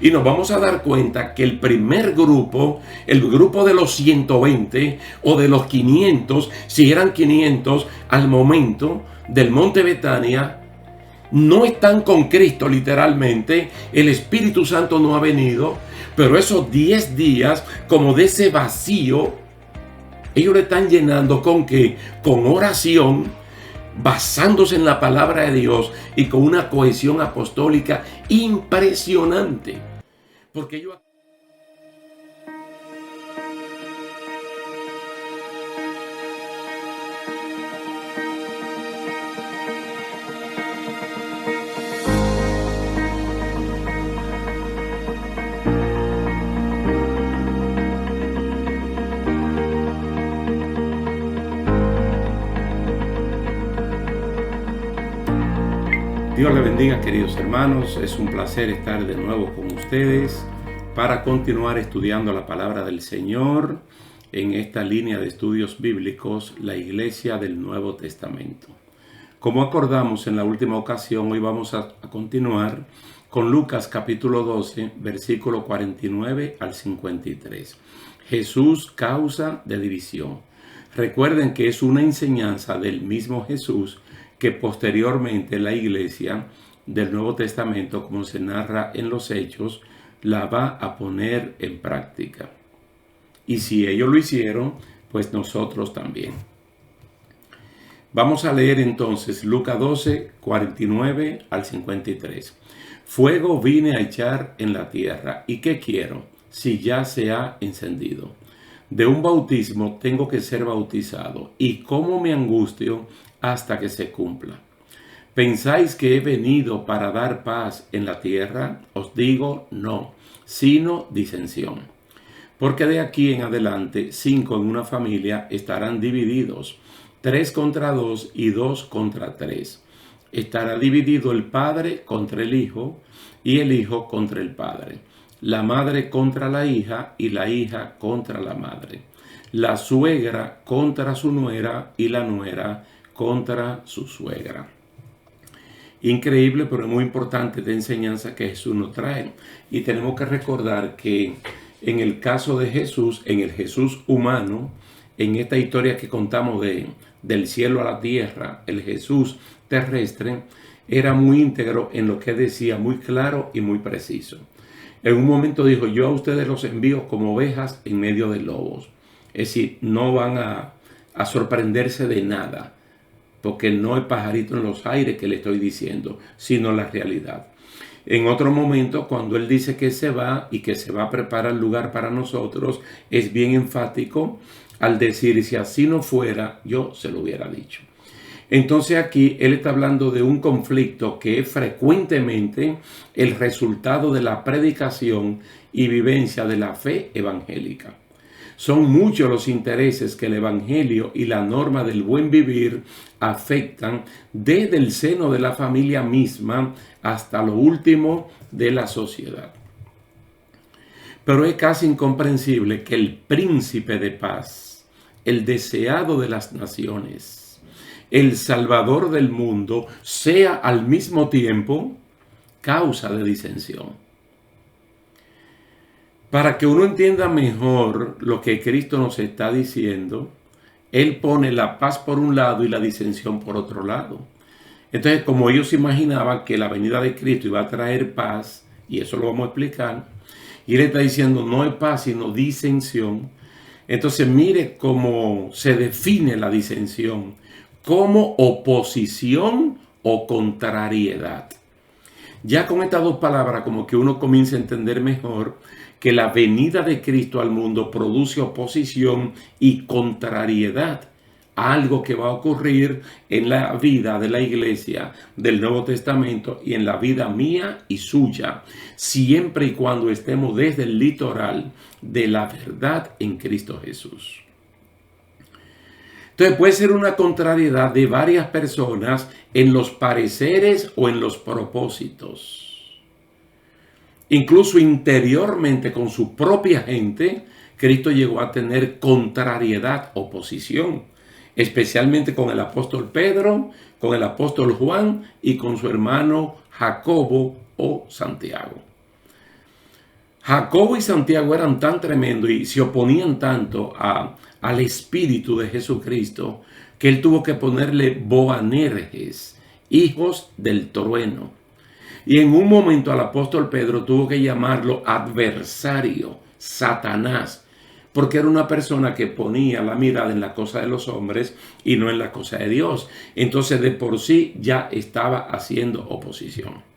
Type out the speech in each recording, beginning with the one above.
Y nos vamos a dar cuenta que el primer grupo, el grupo de los 120 o de los 500, si eran 500 al momento del monte Betania, no están con Cristo literalmente. El Espíritu Santo no ha venido, pero esos 10 días, como de ese vacío, ellos le están llenando ¿con qué? Con oración, basándose en la palabra de Dios y con una cohesión apostólica impresionante. Porque ellos... Dios le bendiga, queridos hermanos. Es un placer estar de nuevo con ustedes para continuar estudiando la palabra del Señor en esta línea de estudios bíblicos, la Iglesia del Nuevo Testamento. Como acordamos en la última ocasión, hoy vamos a continuar con Lucas capítulo 12, versículo 49 al 53. Jesús, causa de división. Recuerden que es una enseñanza del mismo Jesús que posteriormente la Iglesia del Nuevo Testamento, como se narra en los Hechos, la va a poner en práctica. Y si ellos lo hicieron, pues nosotros también. Vamos a leer entonces Lucas 12, 49 al 53. Fuego vine a echar en la tierra, ¿y qué quiero? Si ya se ha encendido. De un bautismo tengo que ser bautizado, y cómo me angustio hasta que se cumpla. ¿Pensáis que he venido para dar paz en la tierra? Os digo, no, sino disensión. Porque de aquí en adelante 5 en una familia estarán divididos, 3 contra 2 y 2 contra 3. Estará dividido el padre contra el hijo y el hijo contra el padre, la madre contra la hija y la hija contra la madre, la suegra contra su nuera y la nuera contra su suegra. Increíble, pero muy importante de enseñanza que Jesús nos trae. Y tenemos que recordar que en el caso de Jesús, en el Jesús humano, en esta historia que contamos del cielo a la tierra, el Jesús terrestre era muy íntegro en lo que decía, muy claro y muy preciso. En un momento dijo, yo a ustedes los envío como ovejas en medio de lobos. Es decir, no van a sorprenderse de nada, porque no es pajarito en los aires que le estoy diciendo, sino la realidad. En otro momento, cuando él dice que se va y que se va a preparar lugar para nosotros, es bien enfático al decir, si así no fuera, yo se lo hubiera dicho. Entonces aquí él está hablando de un conflicto que es frecuentemente el resultado de la predicación y vivencia de la fe evangélica. Son muchos los intereses que el Evangelio y la norma del buen vivir afectan desde el seno de la familia misma hasta lo último de la sociedad. Pero es casi incomprensible que el príncipe de paz, el deseado de las naciones, el salvador del mundo, sea al mismo tiempo causa de disensión. Para que uno entienda mejor lo que Cristo nos está diciendo, Él pone la paz por un lado y la disensión por otro lado. Entonces, como ellos imaginaban que la venida de Cristo iba a traer paz, y eso lo vamos a explicar, y Él está diciendo no es paz sino disensión. Entonces mire cómo se define la disensión, como oposición o contrariedad. Ya con estas dos palabras como que uno comienza a entender mejor que la venida de Cristo al mundo produce oposición y contrariedad a algo que va a ocurrir en la vida de la iglesia del Nuevo Testamento y en la vida mía y suya, siempre y cuando estemos desde el litoral de la verdad en Cristo Jesús. Entonces puede ser una contrariedad de varias personas en los pareceres o en los propósitos. Incluso interiormente con su propia gente, Cristo llegó a tener contrariedad, oposición, especialmente con el apóstol Pedro, con el apóstol Juan y con su hermano Jacobo o Santiago. Jacobo y Santiago eran tan tremendos y se oponían tanto al espíritu de Jesucristo que él tuvo que ponerle Boanerges, hijos del trueno. Y en un momento al apóstol Pedro tuvo que llamarlo adversario, Satanás, porque era una persona que ponía la mirada en la cosa de los hombres y no en la cosa de Dios. Entonces de por sí ya estaba haciendo oposición.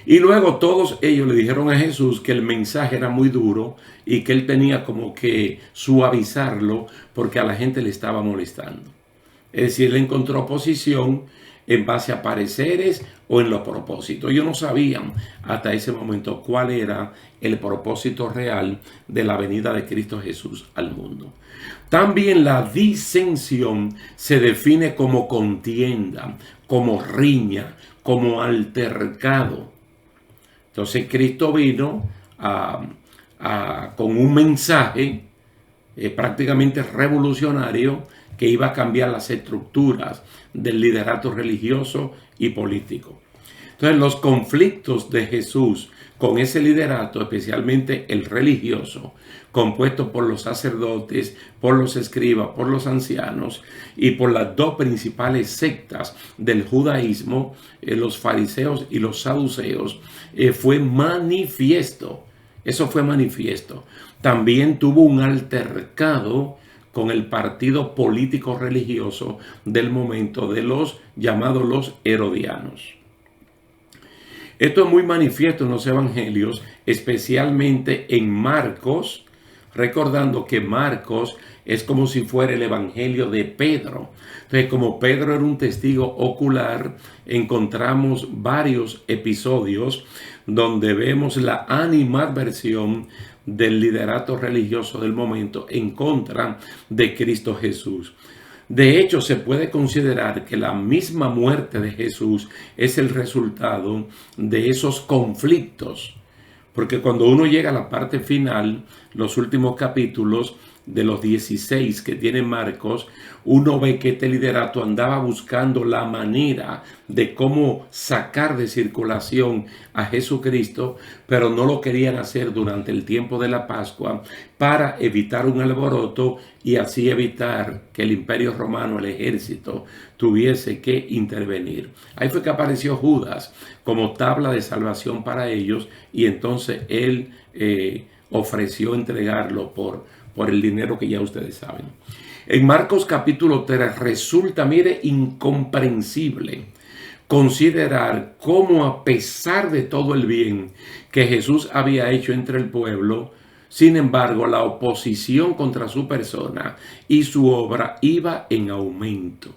Y luego todos ellos le dijeron a Jesús que el mensaje era muy duro y que él tenía como que suavizarlo porque a la gente le estaba molestando. Es decir, él encontró oposición en base a pareceres o en los propósitos. Ellos no sabían hasta ese momento cuál era el propósito real de la venida de Cristo Jesús al mundo. También la disensión se define como contienda, como riña, como altercado. Entonces Cristo vino con un mensaje prácticamente revolucionario que iba a cambiar las estructuras del liderato religioso y político. Entonces los conflictos de Jesús con ese liderato, especialmente el religioso, compuesto por los sacerdotes, por los escribas, por los ancianos y por las dos principales sectas del judaísmo, los fariseos y los saduceos, fue manifiesto. Eso fue manifiesto. También tuvo un altercado con el partido político religioso del momento de los llamados los herodianos. Esto es muy manifiesto en los evangelios, especialmente en Marcos, recordando que Marcos es como si fuera el evangelio de Pedro. Entonces, como Pedro era un testigo ocular, encontramos varios episodios donde vemos la animadversión del liderato religioso del momento en contra de Cristo Jesús. De hecho, se puede considerar que la misma muerte de Jesús es el resultado de esos conflictos. Porque cuando uno llega a la parte final, los últimos capítulos de los 16 que tiene Marcos, uno ve que este liderato andaba buscando la manera de cómo sacar de circulación a Jesucristo, pero no lo querían hacer durante el tiempo de la Pascua para evitar un alboroto y así evitar que el Imperio Romano, el ejército, tuviese que intervenir. Ahí fue que apareció Judas como tabla de salvación para ellos y entonces él ofreció entregarlo por el dinero que ya ustedes saben. En Marcos capítulo 3 resulta, mire, incomprensible considerar cómo a pesar de todo el bien que Jesús había hecho entre el pueblo, sin embargo, la oposición contra su persona y su obra iba en aumento.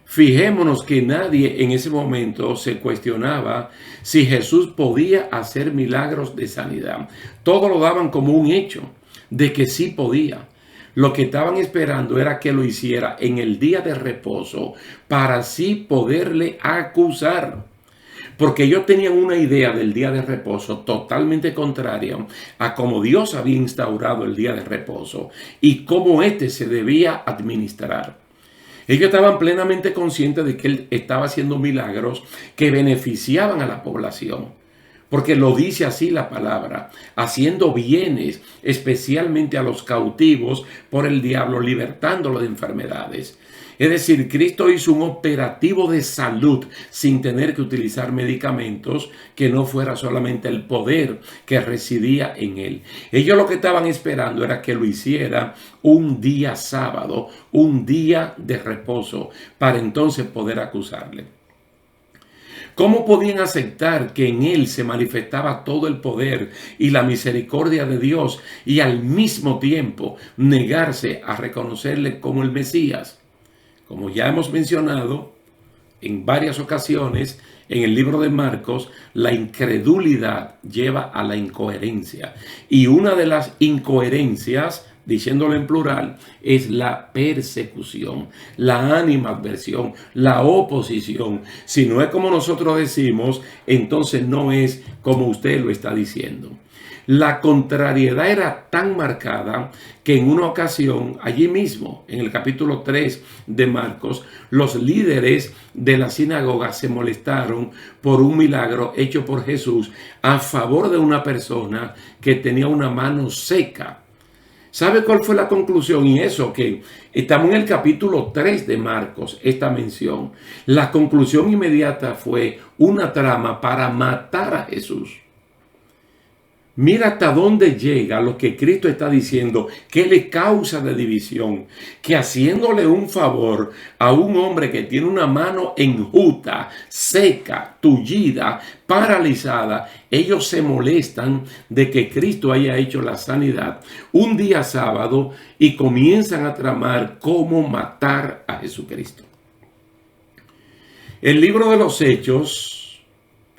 Fijémonos que nadie en ese momento se cuestionaba si Jesús podía hacer milagros de sanidad. Todo lo daban como un hecho de que sí podía. Lo que estaban esperando era que lo hiciera en el día de reposo para así poderle acusar. Porque ellos tenían una idea del día de reposo totalmente contraria a cómo Dios había instaurado el día de reposo y cómo éste se debía administrar. Ellos estaban plenamente conscientes de que él estaba haciendo milagros que beneficiaban a la población. Porque lo dice así la palabra, haciendo bienes, especialmente a los cautivos por el diablo, libertándolos de enfermedades. Es decir, Cristo hizo un operativo de salud sin tener que utilizar medicamentos, que no fuera solamente el poder que residía en él. Ellos lo que estaban esperando era que lo hiciera un día sábado, un día de reposo, para entonces poder acusarle. ¿Cómo podían aceptar que en él se manifestaba todo el poder y la misericordia de Dios y al mismo tiempo negarse a reconocerle como el Mesías? Como ya hemos mencionado en varias ocasiones en el libro de Marcos, la incredulidad lleva a la incoherencia. Y una de las incoherencias diciéndolo en plural, es la persecución, la animadversión, la oposición. Si no es como nosotros decimos, entonces no es como usted lo está diciendo. La contrariedad era tan marcada que en una ocasión, allí mismo, en el capítulo 3 de Marcos, los líderes de la sinagoga se molestaron por un milagro hecho por Jesús a favor de una persona que tenía una mano seca. ¿Sabe cuál fue la conclusión? Y eso que estamos en el capítulo 3 de Marcos, esta mención. La conclusión inmediata fue una trama para matar a Jesús. Mira hasta dónde llega lo que Cristo está diciendo, que le causa de división, que haciéndole un favor a un hombre que tiene una mano enjuta, seca, tullida, paralizada, ellos se molestan de que Cristo haya hecho la sanidad un día sábado y comienzan a tramar cómo matar a Jesucristo. El libro de los Hechos,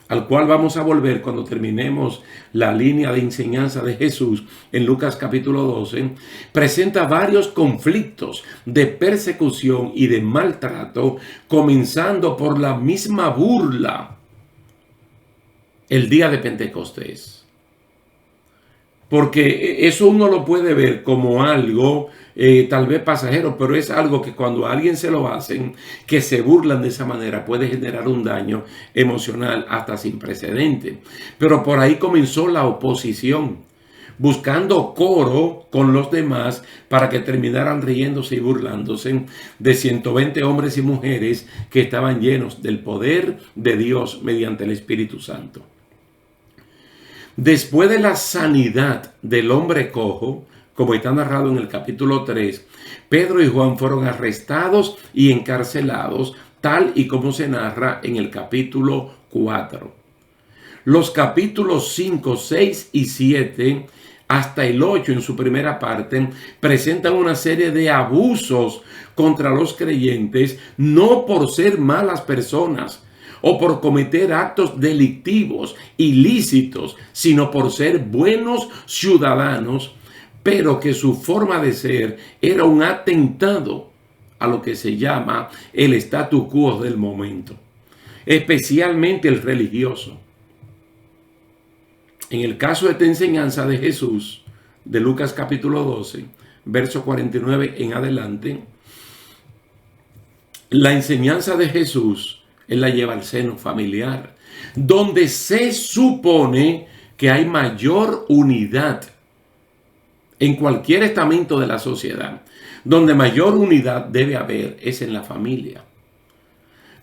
al cual vamos a volver cuando terminemos la línea de enseñanza de Jesús en Lucas capítulo 12, presenta varios conflictos de persecución y de maltrato, comenzando por la misma burla el día de Pentecostés. Porque eso uno lo puede ver como algo tal vez pasajero, pero es algo que cuando a alguien se lo hacen, que se burlan de esa manera, puede generar un daño emocional hasta sin precedente. Pero por ahí comenzó la oposición, buscando coro con los demás para que terminaran riéndose y burlándose de 120 hombres y mujeres que estaban llenos del poder de Dios mediante el Espíritu Santo. Después de la sanidad del hombre cojo, como está narrado en el capítulo 3, Pedro y Juan fueron arrestados y encarcelados, tal y como se narra en el capítulo 4. Los capítulos 5, 6 y 7, hasta el 8 en su primera parte, presentan una serie de abusos contra los creyentes, no por ser malas personas o por cometer actos delictivos, ilícitos, sino por ser buenos ciudadanos, pero que su forma de ser era un atentado a lo que se llama el statu quo del momento, especialmente el religioso. En el caso de esta enseñanza de Jesús, de Lucas capítulo 12, verso 49 en adelante, la enseñanza de Jesús él la lleva al seno familiar, donde se supone que hay mayor unidad en cualquier estamento de la sociedad. Donde mayor unidad debe haber es en la familia,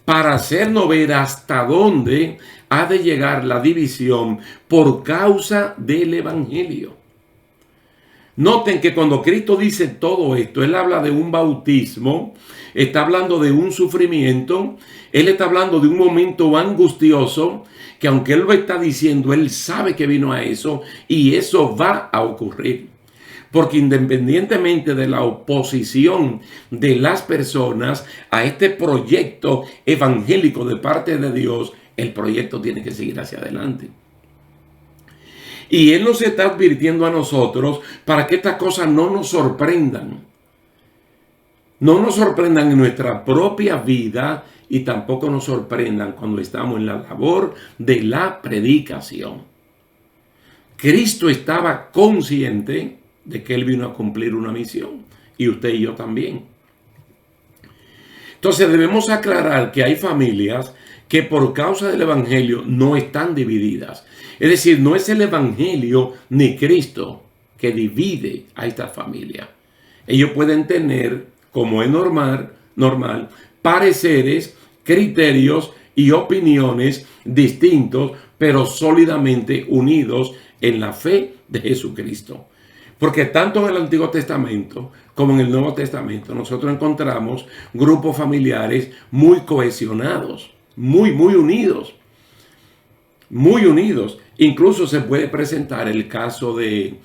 para hacernos ver hasta dónde ha de llegar la división por causa del evangelio. Noten que cuando Cristo dice todo esto, Él habla de un bautismo, está hablando de un sufrimiento, Él está hablando de un momento angustioso, que aunque Él lo está diciendo, Él sabe que vino a eso y eso va a ocurrir. Porque independientemente de la oposición de las personas a este proyecto evangélico de parte de Dios, el proyecto tiene que seguir hacia adelante. Y Él nos está advirtiendo a nosotros para que estas cosas no nos sorprendan. No nos sorprendan en nuestra propia vida y tampoco nos sorprendan cuando estamos en la labor de la predicación. Cristo estaba consciente de que Él vino a cumplir una misión y usted y yo también. Entonces debemos aclarar que hay familias que por causa del evangelio no están divididas. Es decir, no es el evangelio ni Cristo que divide a esta familia. Ellos pueden tener, como es normal, pareceres, criterios y opiniones distintos, pero sólidamente unidos en la fe de Jesucristo. Porque tanto en el Antiguo Testamento como en el Nuevo Testamento nosotros encontramos grupos familiares muy cohesionados, muy unidos. Muy unidos. Incluso se puede presentar el caso de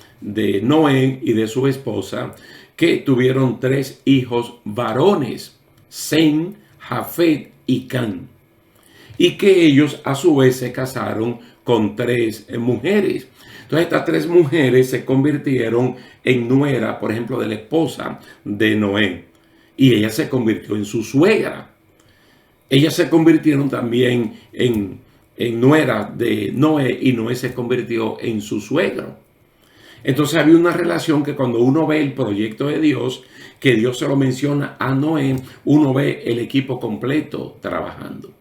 Noé y de su esposa, que tuvieron 3 hijos varones, Sem, Jafet y Can. y que ellos a su vez se casaron con 3 mujeres. Entonces estas 3 mujeres se convirtieron en nuera, por ejemplo, de la esposa de Noé, y ella se convirtió en su suegra. Ellas se convirtieron también en nuera de Noé, y Noé se convirtió en su suegro. Entonces había una relación que cuando uno ve el proyecto de Dios, que Dios se lo menciona a Noé, uno ve el equipo completo trabajando.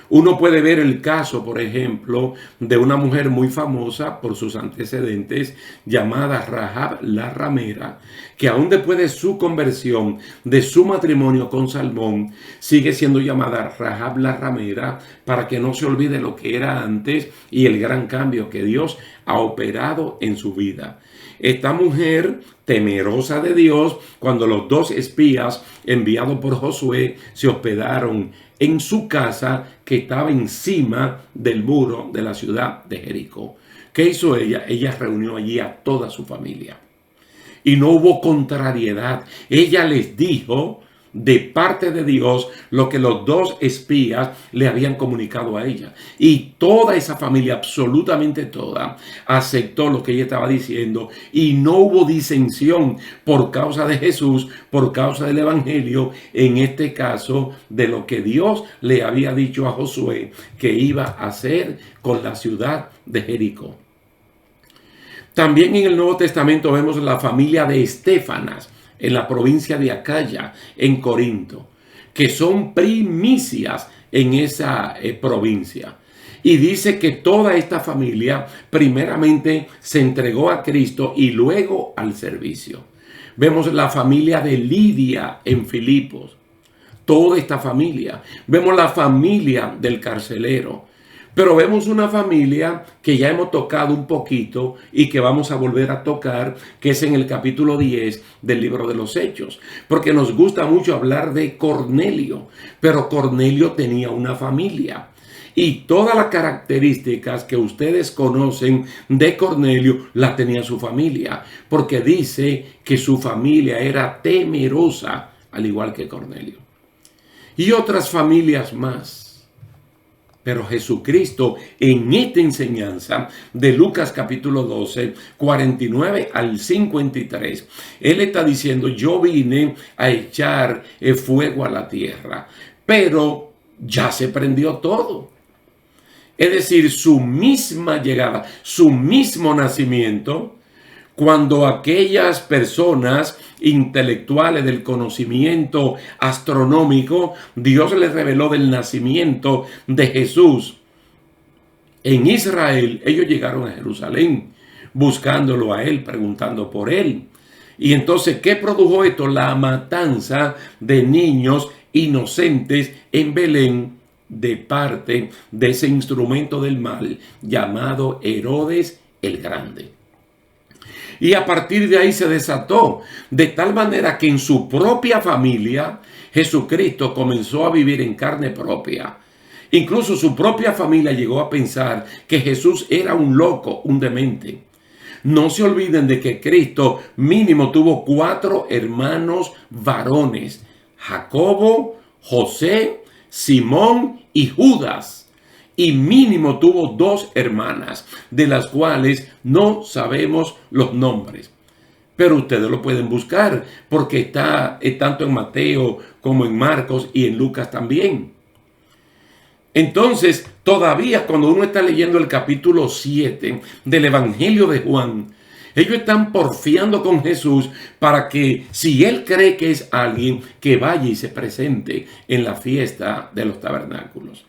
Uno puede ver el caso, por ejemplo, de una mujer muy famosa por sus antecedentes, llamada Rahab la ramera, que aún después de su conversión, de su matrimonio con Salmón, sigue siendo llamada Rahab la ramera, para que no se olvide lo que era antes y el gran cambio que Dios ha operado en su vida. Esta mujer, temerosa de Dios, cuando los 2 espías enviados por Josué se hospedaron en su casa, que estaba encima del muro de la ciudad de Jericó. ¿Qué hizo ella? Ella reunió allí a toda su familia. Y no hubo contrariedad. Ella les dijo de parte de Dios lo que los 2 espías le habían comunicado a ella. Y toda esa familia, absolutamente toda, aceptó lo que ella estaba diciendo, y no hubo disensión por causa de Jesús, por causa del evangelio, en este caso de lo que Dios le había dicho a Josué que iba a hacer con la ciudad de Jericó. También en el Nuevo Testamento vemos la familia de Estéfanas, en la provincia de Acaya, en Corinto, que son primicias en esa provincia. Y dice que toda esta familia primeramente se entregó a Cristo y luego al servicio. Vemos la familia de Lidia en Filipos, toda esta familia. Vemos la familia del carcelero. Pero vemos una familia que ya hemos tocado un poquito y que vamos a volver a tocar, que es en el capítulo 10 del libro de los Hechos. Porque nos gusta mucho hablar de Cornelio, pero Cornelio tenía una familia. Y todas las características que ustedes conocen de Cornelio las tenía su familia. Porque dice que su familia era temerosa, al igual que Cornelio. Y otras familias más. Pero Jesucristo, en esta enseñanza de Lucas capítulo 12, 49 al 53, Él está diciendo: yo vine a echar fuego a la tierra, pero ya se prendió todo. Es decir, su misma llegada, su mismo nacimiento, cuando aquellas personas intelectuales del conocimiento astronómico, Dios les reveló del nacimiento de Jesús en Israel, ellos llegaron a Jerusalén buscándolo a Él, preguntando por Él. Y entonces, ¿qué produjo esto? La matanza de niños inocentes en Belén, de parte de ese instrumento del mal llamado Herodes el Grande. Y a partir de ahí se desató, de tal manera que en su propia familia Jesucristo comenzó a vivir en carne propia. Incluso su propia familia llegó a pensar que Jesús era un loco, un demente. No se olviden de que Cristo mínimo tuvo 4 hermanos varones: Jacobo, José, Simón y Judas. Y mínimo tuvo 2 hermanas, de las cuales no sabemos los nombres. Pero ustedes lo pueden buscar, porque está tanto en Mateo como en Marcos y en Lucas también. Entonces, todavía cuando uno está leyendo el capítulo 7 del Evangelio de Juan, ellos están porfiando con Jesús para que, si él cree que es alguien, que vaya y se presente en la fiesta de los tabernáculos.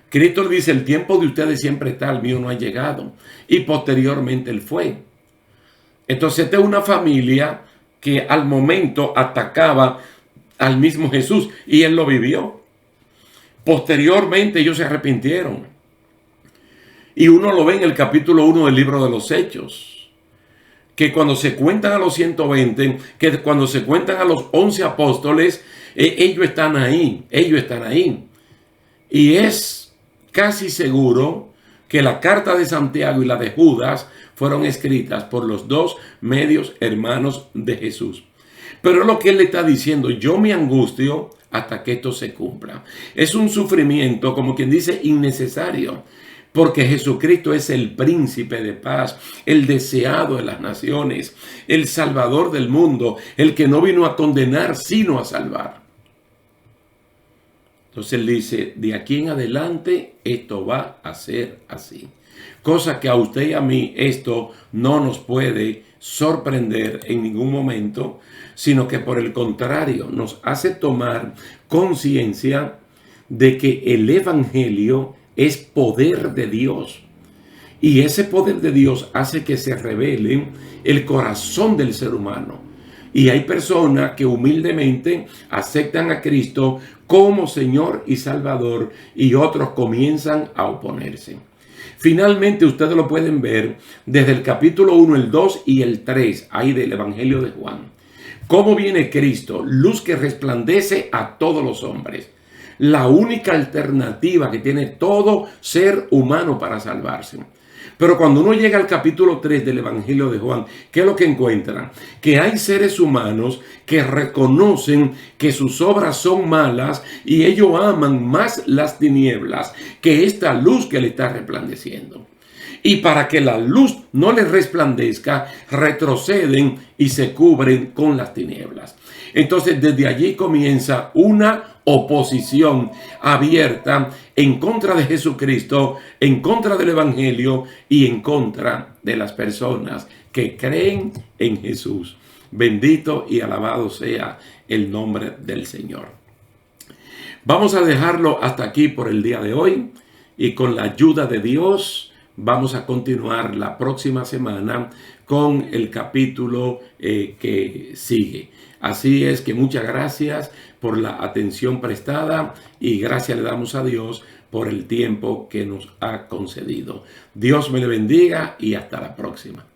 Cristo le dice: el tiempo de ustedes siempre está, el mío no ha llegado. Y posteriormente él fue. Entonces esta es una familia que al momento atacaba al mismo Jesús, y él lo vivió. Posteriormente ellos se arrepintieron. Y uno lo ve en el capítulo 1 del libro de los Hechos, que cuando se cuentan a los 120, que cuando se cuentan a los 11 apóstoles, ellos están ahí. Y es casi seguro que la carta de Santiago y la de Judas fueron escritas por los 2 medios hermanos de Jesús. Pero es lo que él le está diciendo: yo me angustio hasta que esto se cumpla. Es un sufrimiento, como quien dice, innecesario, porque Jesucristo es el príncipe de paz, el deseado de las naciones, el salvador del mundo, el que no vino a condenar, sino a salvar. Entonces él dice, de aquí en adelante esto va a ser así. Cosa que a usted y a mí esto no nos puede sorprender en ningún momento, sino que por el contrario nos hace tomar conciencia de que el Evangelio es poder de Dios. Y ese poder de Dios hace que se revele el corazón del ser humano. Y hay personas que humildemente aceptan a Cristo como Señor y Salvador, y otros comienzan a oponerse. Finalmente, ustedes lo pueden ver desde el capítulo 1, el 2 y el 3, ahí del Evangelio de Juan. ¿Cómo viene Cristo? Luz que resplandece a todos los hombres. La única alternativa que tiene todo ser humano para salvarse. Pero cuando uno llega al capítulo 3 del Evangelio de Juan, ¿qué es lo que encuentra? Que hay seres humanos que reconocen que sus obras son malas y ellos aman más las tinieblas que esta luz que le está resplandeciendo. Y para que la luz no les resplandezca, retroceden y se cubren con las tinieblas. Entonces, desde allí comienza una oposición abierta en contra de Jesucristo, en contra del Evangelio y en contra de las personas que creen en Jesús. Bendito y alabado sea el nombre del Señor. Vamos a dejarlo hasta aquí por el día de hoy, y con la ayuda de Dios vamos a continuar la próxima semana con el capítulo que sigue. Así es que muchas gracias por la atención prestada, y gracias le damos a Dios por el tiempo que nos ha concedido. Dios me le bendiga y hasta la próxima.